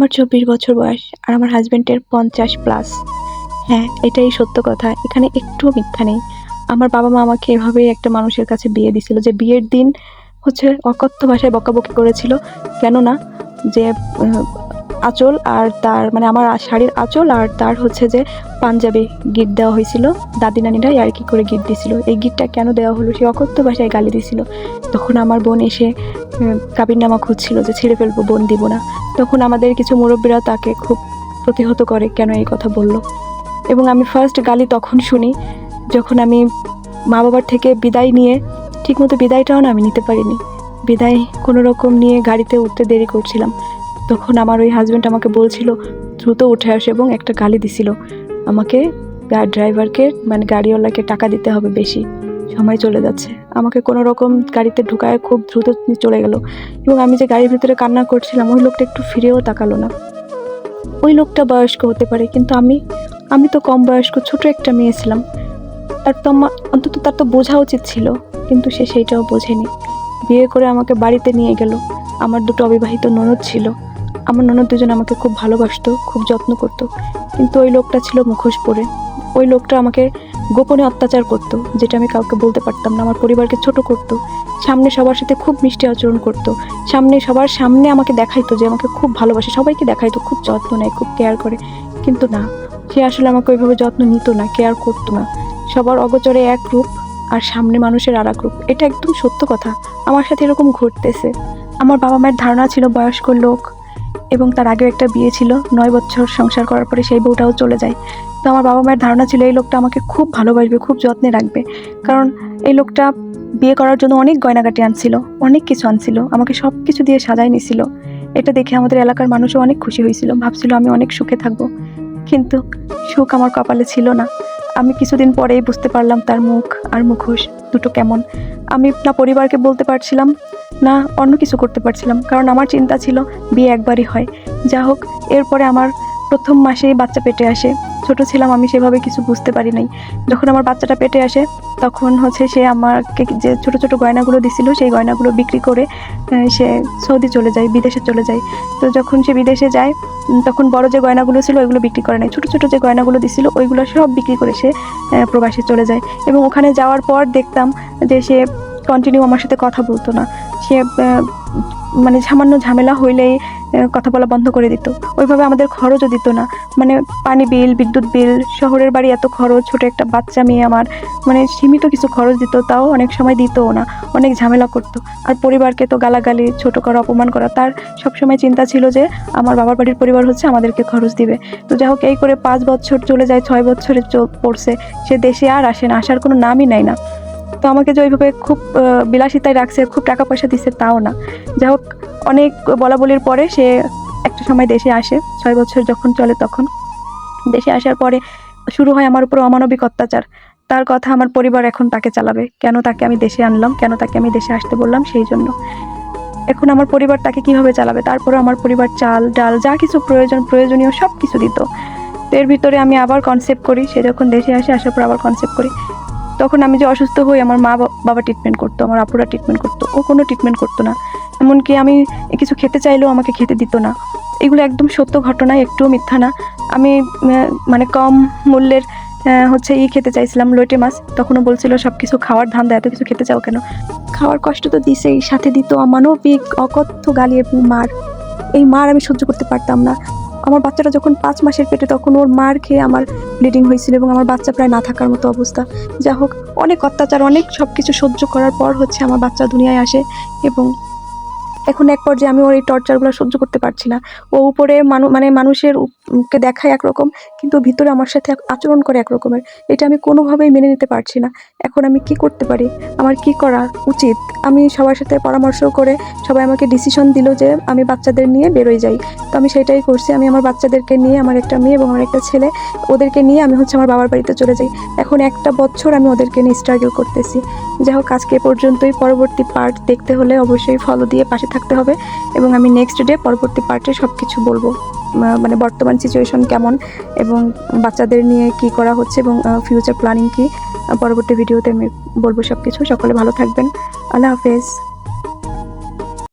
আমার 24 বছর বয়স আর আমার হাজবেন্ডের 50+। হ্যাঁ, এটাই সত্য কথা, এখানে একটুও মিথ্যা নেই। আমার বাবা মা আমাকে এভাবেই একটা মানুষের কাছে বিয়ে দিছিল, যে বিয়ের দিন হচ্ছে অকথ্য ভাষায় বকাবকি করেছিল। কেননা যে আঁচল আর তার মানে আমার শাড়ির আঁচল আর তার হচ্ছে যে পাঞ্জাবি গিফট দেওয়া হয়েছিল, দাদি নানিরা আর কি করে গিফট দিছিল। এই গিফটটা কেন দেওয়া হলো সে অকথ্য ভাষায় গালি দিছিল। তখন আমার বোন এসে কাবিননামা খুঁজছিল যে ছিঁড়ে ফেলবো, বোন দিব না। তখন আমাদের কিছু মুরব্বীরা তাকে খুব প্রতিহত করে কেন এই কথা বলল। এবং আমি ফার্স্ট গালি তখন শুনি যখন আমি মা বাবার থেকে বিদায় নিয়ে ঠিকমতো বিদায়টাও না আমি নিতে পারিনি। বিদায় কোনো রকম নিয়ে গাড়িতে উঠতে দেরি করছিলাম, তখন আমার ওই হাজব্যান্ড আমাকে বলছিল দ্রুত উঠে আসে এবং একটা গালি দিছিল আমাকে, ড্রাইভারকে মানে গাড়িওয়ালাকে টাকা দিতে হবে বেশি, সময় চলে যাচ্ছে। আমাকে কোনো রকম গাড়িতে ঢুকায় খুব দ্রুত চলে গেল। এবং আমি যে গাড়ির ভিতরে কান্না করছিলাম ওই লোকটা একটু ফিরেও তাকালো না। ওই লোকটা বয়স্ক হতে পারে, কিন্তু আমি তো কম বয়স্ক ছোট একটা মেয়ে ছিলাম। তার তো অন্তত তার তো বোঝা উচিত ছিল, কিন্তু সে সেইটাও বোঝেনি। বিয়ে করে আমাকে বাড়িতে নিয়ে গেল। আমার 2টো অবিবাহিত ননদ ছিল। আমার ননদ দুজন আমাকে খুব ভালোবাসতো, খুব যত্ন করতো, কিন্তু ওই লোকটা ছিল মুখোশ পরে। ওই লোকটা আমাকে গোপনে অত্যাচার করতো, যেটা আমি কাউকে বলতে পারতাম না। আমার পরিবারকে ছোট করতো, সামনে সবার সাথে খুব মিষ্টি আচরণ করতো, সবার সামনে আমাকে দেখাইতো যে আমাকে খুব ভালোবাসে, সবাইকে দেখাইতো খুব যত্ন নেয়, খুব কেয়ার করে। কিন্তু না, সে আসলে আমাকে ওইভাবে যত্ন নিত না, কেয়ার করতো না। সবার অগোচরে এক রূপ আর সামনে মানুষের আর এক রূপ। এটা একদম সত্য কথা, আমার সাথে এরকম ঘটতেছে। আমার বাবা মায়ের ধারণা ছিল বয়স্ক লোক, এবং তার আগেও একটা বিয়ে ছিল, 9 বছর সংসার করার পরে সেই বউটাও চলে যায়। তো আমার বাবা মায়ের ধারণা ছিল এই লোকটা আমাকে খুব ভালোবাসবে, খুব যত্নে রাখবে। কারণ এই লোকটা বিয়ে করার জন্য অনেক গয়নাগাটি আনছিল, অনেক কিছু আনছিল, আমাকে সব কিছু দিয়ে সাজায় নিছিল। এটা দেখে আমাদের এলাকার মানুষও অনেক খুশি হয়েছিল, ভাবছিল আমি অনেক সুখে থাকবো। কিন্তু সুখ আমার কপালে ছিল না। আমি কিছুদিন পরেই বুঝতে পারলাম তার মুখ আর মুখোশ দুটো কেমন। আমি না পরিবারকে বলতে পারছিলাম না অন্য কিছু করতে পারছিলাম, কারণ আমার চিন্তা ছিল বিয়ে একবারই হয়। যা হোক, এরপরে আমার প্রথম মাসেই বাচ্চা পেটে আসে। ছোট ছিলাম, আমি সেভাবে কিছু বুঝতে পারি নাই। যখন আমার বাচ্চাটা পেটে আসে তখন হচ্ছে সে আমাকে যে ছোট ছোট গয়নাগুলো দিছিল সেই গয়নাগুলো বিক্রি করে সে সৌদি চলে যায়, বিদেশে চলে যায়। তো যখন সে বিদেশে যায় তখন বড় যে গয়নাগুলো ছিল ওইগুলো বিক্রি করে নাই, ছোট ছোট যে গয়নাগুলো দিছিল ওইগুলো সব বিক্রি করে সে প্রবাসে চলে যায়। এবং ওখানে যাওয়ার পর দেখতাম যে সে কন্টিনিউ আমার সাথে কথা বলতো না। সে মানে সামান্য ঝামেলা হইলেই কথা বলা বন্ধ করে দিত। ওইভাবে আমাদের খরচও দিত না, মানে পানি বিল, বিদ্যুৎ বিল, শহরের বাড়ি এত খরচ, ছোট একটা বাচ্চা মেয়ে আমার, মানে সীমিত কিছু খরচ দিত, তাও অনেক সময় দিতও না, অনেক ঝামেলা করতো। আর পরিবারকে তো গালাগালি, ছোট করা, অপমান করা। তার সবসময় চিন্তা ছিল যে আমার বাবার বাড়ির পরিবার হচ্ছে আমাদেরকে খরচ দিবে। তো যাই হোক, এই করে 5 বছর চলে যায়, 6 বছরে পড়ছে, সে দেশে আর আসে না, আসার কোনো নামই নেয় না। তো আমাকে যে ওইভাবে খুব বিলাসিতায় রাখছে, খুব টাকা পয়সা দিচ্ছে তাও না। যাই হোক, অনেক বলাবলির পরে সে একটা সময় দেশে আসে, 6 বছর যখন চলে তখন দেশে আসার পরে শুরু হয় আমার উপর অমানবিক অত্যাচার। তার কথা আমার পরিবার এখন তাকে চালাবে, কেন তাকে আমি দেশে আনলাম, কেন তাকে আমি দেশে আসতে বললাম, সেই জন্য এখন আমার পরিবার তাকে কিভাবে চালাবে। তারপরে আমার পরিবার চাল ডাল যা কিছু প্রয়োজনীয় সব কিছু দিত। তো এর ভিতরে আমি আবার কনসেপ্ট করি, সে যখন দেশে আসে, আসার পর আবার কনসেপ্ট করি। তখন আমি যে অসুস্থ হই আমার মা বাবা ট্রিটমেন্ট করতো, আমার আপুরা ট্রিটমেন্ট করতো, ও কোনো ট্রিটমেন্ট করতো না। এমনকি আমি কিছু খেতে চাইলেও আমাকে খেতে দিত না। এগুলো একদম সত্য ঘটনা, একটুও মিথ্যা না। আমি মানে কম মূল্যের হচ্ছে খেতে চাইছিলাম, লইটে মাছ। তখনও বলছিল সব কিছু খাওয়ার ধান্দা, এত কিছু খেতে চাও কেন। খাওয়ার কষ্ট তো দিছেই, সাথে দিত অমানবিক অকথ্য গালি এবং মার। এই মার আমি সহ্য করতে পারতাম না। আমার বাচ্চাটা যখন 5 মাসের পেটে তখন ওর মার খেয়ে আমার ব্লিডিং হয়েছিল এবং আমার বাচ্চা প্রায় না থাকার মতো অবস্থা। যা হোক, অনেক অত্যাচার, অনেক সব কিছু সহ্য করার পর হচ্ছে আমার বাচ্চা দুনিয়ায় আসে। এবং এখন এক পর্যায়ে আমি ওর এই টর্চারগুলো সহ্য করতে পারছি না। ও উপরে মানে মানুষের কে দেখায় একরকম, কিন্তু ভিতরে আমার সাথে আচরণ করে একরকমের। এটা আমি কোনোভাবেই মেনে নিতে পারছি না। এখন আমি কি করতে পারি, আমার কি করা উচিত? আমি সবার সাথে পরামর্শ করে সবাই আমাকে ডিসিশন দিল যে আমি বাচ্চাদের নিয়ে বেরোয় যাই। তো আমি সেটাই করছি। আমি আমার বাচ্চাদেরকে নিয়ে, আমার একটা মেয়ে এবং আমার একটা ছেলে, ওদেরকে নিয়ে আমি হচ্ছে আমার বাবার বাড়িতে চলে যাই। এখন 1টা বছর আমি ওদেরকে নিয়ে স্ট্রাগল করতেছি। যাই হোক, আজকে পর্যন্তই। পরবর্তী পার্ট দেখতে হলে অবশ্যই ফলো দিয়ে পাশে থাকতে হবে, এবং আমি নেক্সট ডে পরবর্তী পার্টে সব কিছু বলবো, মানে বর্তমান সিচুয়েশন কেমন এবং বাচ্চাদের নিয়ে কি করা হচ্ছে এবং ফিউচার প্ল্যানিং কি, পরবর্তী ভিডিওতে আমি বলবো সব কিছু। সকলে ভালো থাকবেন, আল্লাহ হাফেজ।